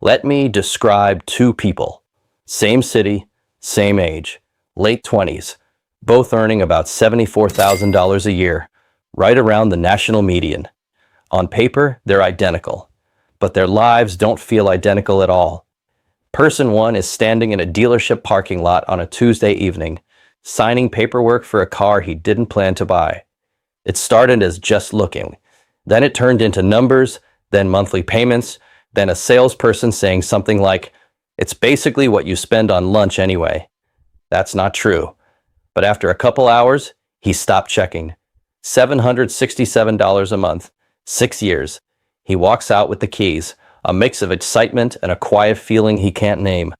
Let me describe two people. Same city, same age, late 20s, both earning about $74,000 a year, right around the national median. On paper, they're identical, but their lives don't feel identical at all. Person one is standing in a dealership parking lot on a Tuesday evening, signing paperwork for a car he didn't plan to buy. It started as just looking. Then it turned into numbers, then monthly payments, then a salesperson saying something like, "It's basically what you spend on lunch anyway." That's not true. But after a couple hours, he stopped checking. $767 a month, 6 years. He walks out with the keys, a mix of excitement and a quiet feeling he can't name.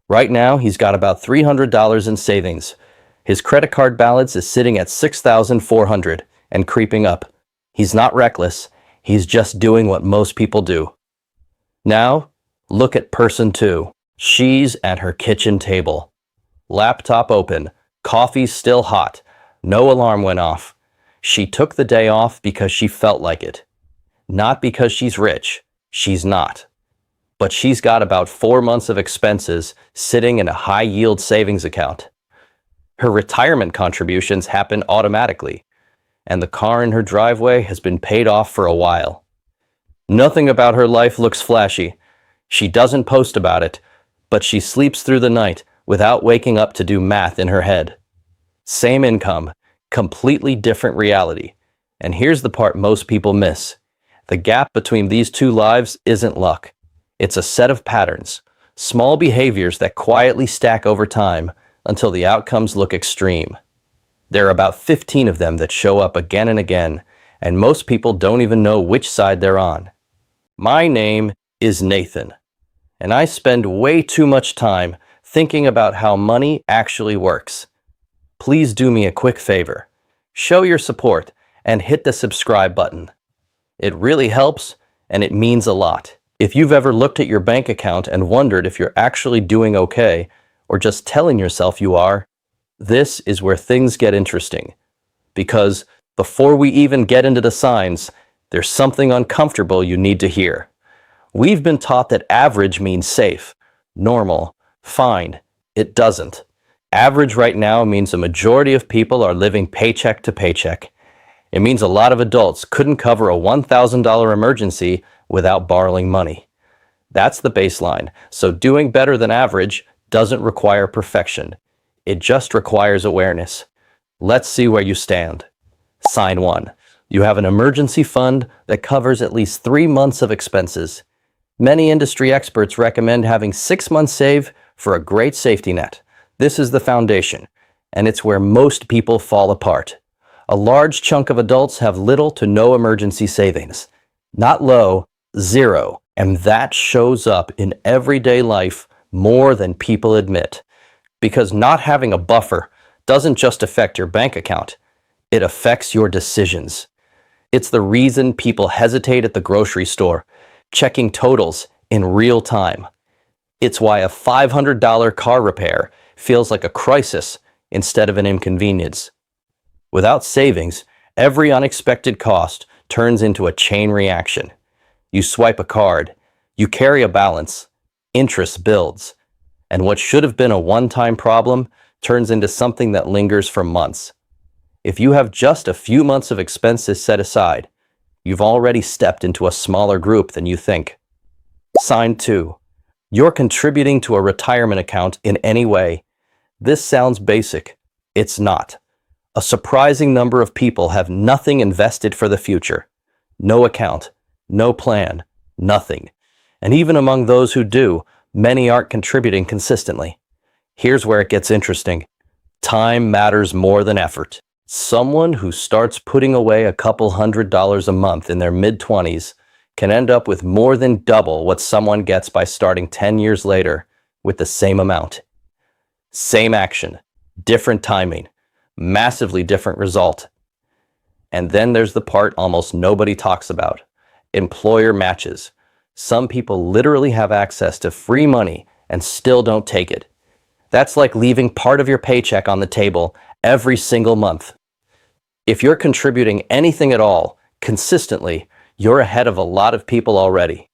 Right now, he's got about $300 in savings. His credit card balance is sitting at $6,400 and creeping up. He's not reckless. He's just doing what most people do. Now, look at person two. She's at her kitchen table. Laptop open, coffee still hot, no alarm went off. She took the day off because she felt like it. Not because she's rich. She's not. But she's got about 4 months of expenses sitting in a high-yield savings account. Her retirement contributions happen automatically, and the car in her driveway has been paid off for a while. Nothing about her life looks flashy. She doesn't post about it, but she sleeps through the night without waking up to do math in her head. Same income, completely different reality. And here's the part most people miss. The gap between these two lives isn't luck. It's a set of patterns, small behaviors that quietly stack over time until the outcomes look extreme. There are about 15 of them that show up again and again, and most people don't even know which side they're on. My name is Nathan, and I spend way too much time thinking about how money actually works. Please do me a quick favor. Show your support and hit the subscribe button. It really helps, and it means a lot. If you've ever looked at your bank account and wondered if you're actually doing okay, or just telling yourself you are, this is where things get interesting. Because before we even get into the signs, there's something uncomfortable you need to hear. We've been taught that average means safe, normal, fine. It doesn't. Average right now means a majority of people are living paycheck to paycheck. It means a lot of adults couldn't cover a $1,000 emergency without borrowing money. That's the baseline, so doing better than average doesn't require perfection. It just requires awareness. Let's see where you stand. Sign 1. You have an emergency fund that covers at least 3 months of expenses. Many industry experts recommend having 6 months saved for a great safety net. This is the foundation, and it's where most people fall apart. A large chunk of adults have little to no emergency savings. Not low, zero, and that shows up in everyday life more than people admit. Because not having a buffer doesn't just affect your bank account, it affects your decisions. It's the reason people hesitate at the grocery store, checking totals in real time. It's why a $500 car repair feels like a crisis instead of an inconvenience. Without savings, every unexpected cost turns into a chain reaction. You swipe a card, you carry a balance, interest builds, and what should have been a one-time problem turns into something that lingers for months. If you have just a few months of expenses set aside, you've already stepped into a smaller group than you think. Sign 2. You're contributing to a retirement account in any way. This sounds basic. It's not. A surprising number of people have nothing invested for the future. No account, no plan, nothing. And even among those who do, many aren't contributing consistently. Here's where it gets interesting. Time matters more than effort. Someone who starts putting away a couple $100s a month in their mid-20s can end up with more than double what someone gets by starting 10 years later with the same amount. Same action, different timing, massively different result. And then there's the part almost nobody talks about. Employer matches. Some people literally have access to free money and still don't take it. That's like leaving part of your paycheck on the table every single month. If you're contributing anything at all, consistently, you're ahead of a lot of people already.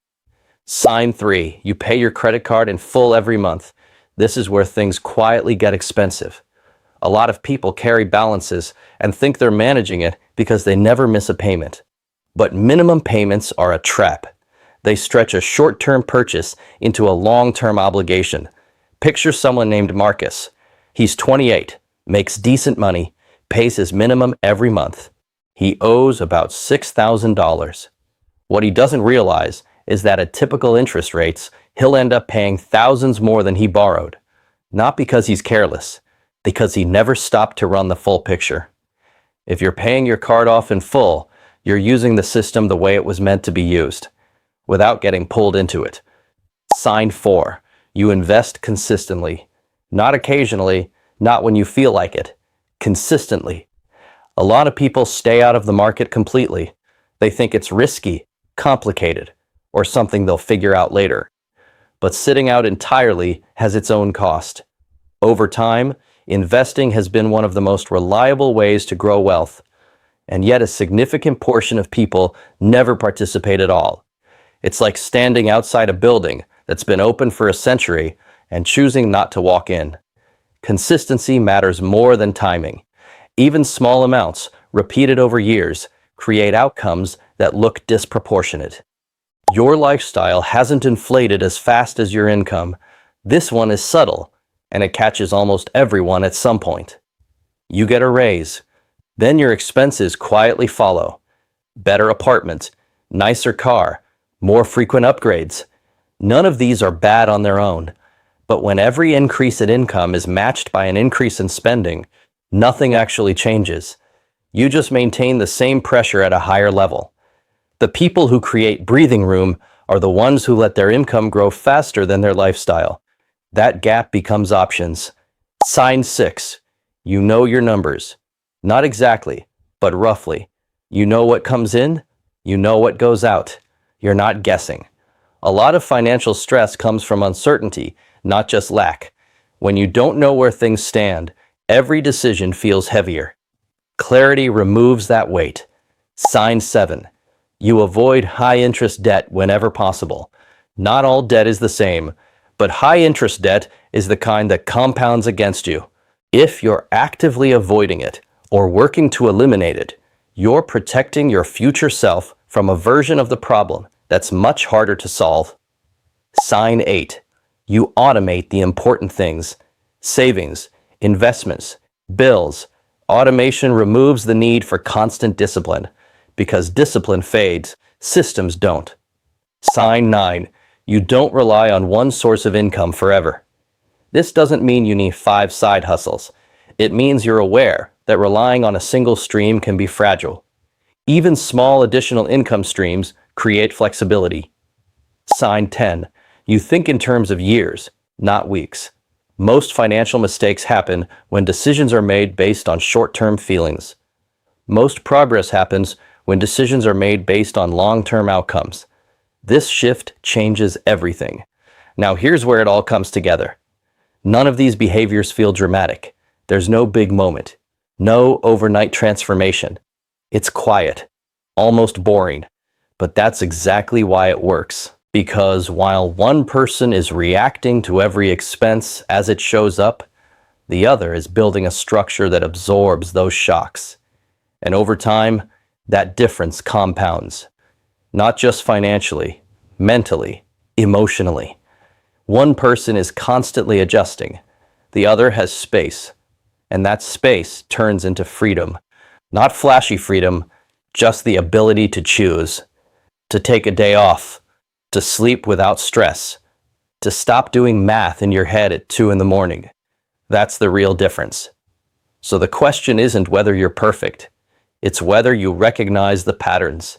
Sign 3. You pay your credit card in full every month. This is where things quietly get expensive. A lot of people carry balances and think they're managing it because they never miss a payment. But minimum payments are a trap. They stretch a short-term purchase into a long-term obligation. Picture someone named Marcus. He's 28, makes decent money, pays his minimum every month. He owes about $6,000. What he doesn't realize is that at typical interest rates, he'll end up paying thousands more than he borrowed. Not because he's careless, because he never stopped to run the full picture. If you're paying your card off in full, you're using the system the way it was meant to be used, without getting pulled into it. Sign 4. You invest consistently. Not occasionally, not when you feel like it. Consistently. A lot of people stay out of the market completely. They think it's risky, complicated, or something they'll figure out later. But sitting out entirely has its own cost. Over time, investing has been one of the most reliable ways to grow wealth, and yet a significant portion of people never participate at all. It's like standing outside a building that's been open for a century and choosing not to walk in. Consistency matters more than timing. Even small amounts, repeated over years, create outcomes that look disproportionate. Your lifestyle hasn't inflated as fast as your income. This one is subtle, and it catches almost everyone at some point. You get a raise. Then your expenses quietly follow. Better apartment, nicer car, more frequent upgrades. None of these are bad on their own. But when every increase in income is matched by an increase in spending, nothing actually changes. You just maintain the same pressure at a higher level. The people who create breathing room are the ones who let their income grow faster than their lifestyle. That gap becomes options. Sign 6. You know your numbers. Not exactly, but roughly. You know what comes in, you know what goes out. You're not guessing. A lot of financial stress comes from uncertainty, not just lack. When you don't know where things stand, every decision feels heavier. Clarity removes that weight. Sign 7. You avoid high-interest debt whenever possible. Not all debt is the same, but high-interest debt is the kind that compounds against you. If you're actively avoiding it or working to eliminate it, you're protecting your future self from a version of the problem that's much harder to solve. Sign 8. You automate the important things. Savings, investments, bills. Automation removes the need for constant discipline. Because discipline fades, systems don't. Sign 9. You don't rely on one source of income forever. This doesn't mean you need 5 side hustles. It means you're aware that relying on a single stream can be fragile. Even small additional income streams create flexibility. Sign 10. You think in terms of years, not weeks. Most financial mistakes happen when decisions are made based on short-term feelings. Most progress happens when decisions are made based on long-term outcomes. This shift changes everything. Now here's where it all comes together. None of these behaviors feel dramatic. There's no big moment. No overnight transformation. It's quiet, almost boring. But that's exactly why it works. Because while one person is reacting to every expense as it shows up, the other is building a structure that absorbs those shocks. And over time, that difference compounds. Not just financially, mentally, emotionally. One person is constantly adjusting. The other has space. And that space turns into freedom. Not flashy freedom, just the ability to choose. To take a day off. To sleep without stress. To stop doing math in your head at 2 in the morning. That's the real difference. So the question isn't whether you're perfect. It's whether you recognize the patterns.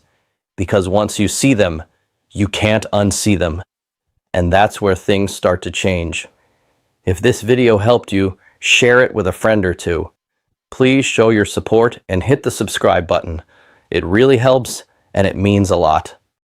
Because once you see them, you can't unsee them. And that's where things start to change. If this video helped you, share it with a friend or two. Please show your support and hit the subscribe button. It really helps and it means a lot.